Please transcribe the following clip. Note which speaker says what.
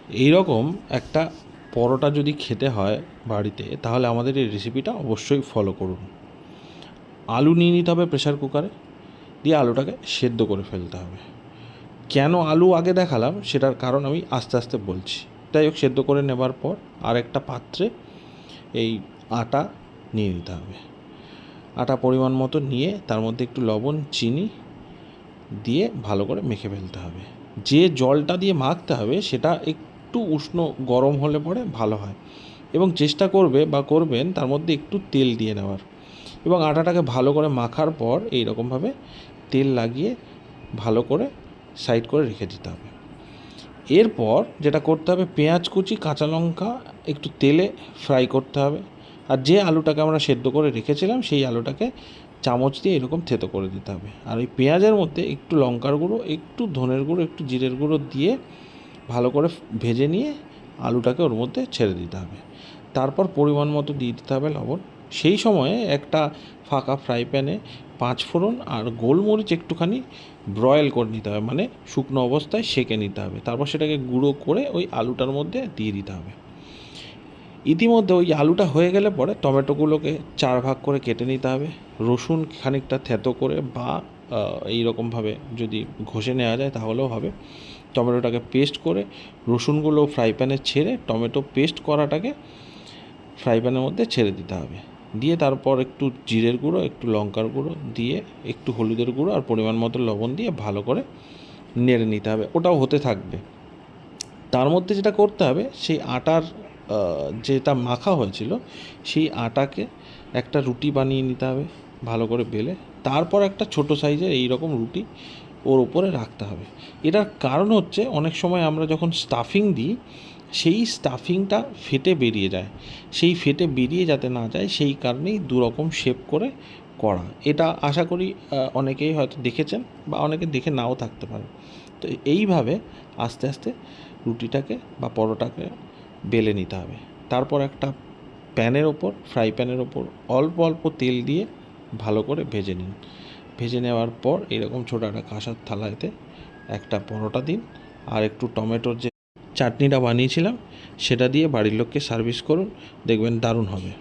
Speaker 1: এই রকম একটা পরোটা যদি খেতে হয় বাড়িতে, তাহলে আমাদের এই রেসিপিটা অবশ্যই ফলো করুন। আলু নিয়ে নিতে হবে প্রেশার কুকারে, দিয়ে আলুটাকে সেদ্ধ করে ফেলতে হবে। কেন আলু আগে দেখালাম সেটার কারণ আমি আস্তে আস্তে বলছি। যাই হোক, সেদ্ধ করে নেবার পর আরেকটা পাত্রে এই আটা নিয়ে নিতে হবে। আটা পরিমাণ মতো নিয়ে তার মধ্যে একটু লবণ, চিনি দিয়ে ভালো করে মেখে ফেলতে হবে। যে জলটা দিয়ে মাখতে হবে সেটা একটু উষ্ণ গরম হলে পরে ভালো হয়, এবং চেষ্টা করবে বা করবেন তার মধ্যে একটু তেল দিয়ে নেওয়ার। এবং আটাটাকে ভালো করে মাখার পর এই রকমভাবে তেল লাগিয়ে ভালো করে সাইড করে রেখে দিতে হবে। এরপর যেটা করতে হবে, পেঁয়াজ কুচি, কাঁচা লঙ্কা একটু তেলে ফ্রাই করতে হবে। আর যে আলুটাকে আমরা সেদ্ধ করে রেখেছিলাম সেই আলুটাকে চামচ দিয়ে এরকম থেতো করে দিতে হবে। আর ওই পেঁয়াজের মধ্যে একটু লঙ্কার গুঁড়ো, একটু ধনের গুঁড়ো, একটু জিরের গুঁড়ো দিয়ে ভালো করে ভেজে নিয়ে আলুটাকে ওর মধ্যে ছেড়ে দিতে হবে। তারপর পরিমাণ মতো দিয়ে দিতে হবে লবণ। সেই সময়ে একটা ফাঁকা ফ্রাই প্যানে 5 ফোড়ন আর গোলমরিচ একটুখানি ব্রয়েল করে নিতে হবে, মানে শুকনো অবস্থায় সেঁকে নিতে হবে। তারপর সেটাকে গুঁড়ো করে ওই আলুটার মধ্যে দিয়ে দিতে হবে। ইতিমধ্যে ওই আলুটা হয়ে গেলে পরে টমেটোগুলোকে 4 ভাগ করে কেটে নিতে হবে। রসুন খানিকটা থেতো করে বা এই রকমভাবে যদি ঘষে নেওয়া যায় তাহলেও হবে। টমেটোটাকে পেস্ট করে রসুনগুলো ফ্রাই প্যানে ছেড়ে টমেটো পেস্ট করাটাকে ফ্রাই প্যানের মধ্যে ছেড়ে দিতে হবে। দিয়ে তারপর একটু জিরের গুঁড়ো, একটু লঙ্কার গুঁড়ো দিয়ে, একটু হলুদের গুঁড়ো আর পরিমাণ মতো লবণ দিয়ে ভালো করে নেড়ে নিতে হবে। ওটাও হতে থাকবে। তার মধ্যে যেটা করতে হবে, সেই আটার যেটা মাখা হয়েছিল সেই আটাকে একটা রুটি বানিয়ে নিতে হবে ভালো করে বেলে। তারপর একটা ছোট সাইজের এই রকম রুটি ওর উপরে রাখতে হবে। এটার কারণ হচ্ছে, অনেক সময় আমরা যখন স্টাফিং দিই সেই স্টাফিংটা ফেটে বেরিয়ে যায়। সেই ফেটে বেরিয়ে যাতে না যায় সেই কারণেই দুরকম শেপ করে করা। এটা আশা করি অনেকেই হয়তো দেখেছেন বা অনেকে দেখে নাও থাকতে পারে। তো এইভাবে আস্তে আস্তে রুটিটাকে বা পরোটাকে বেলে নিতে হবে। তারপর একটা প্যানের ওপর, ফ্রাই প্যানের ওপর অল্প অল্প তেল দিয়ে ভালো করে ভেজে নিন। ভেজে নেওয়ার পর এরকম ছোটো একটা কাঁসার থালাতে একটা পরোটা দিন, আর একটু টমেটোর যে চাটনিটা বানিয়েছিলাম সেটা দিয়ে বাড়ির লোককে সার্ভিস করুন, দেখবেন দারুণ হবে।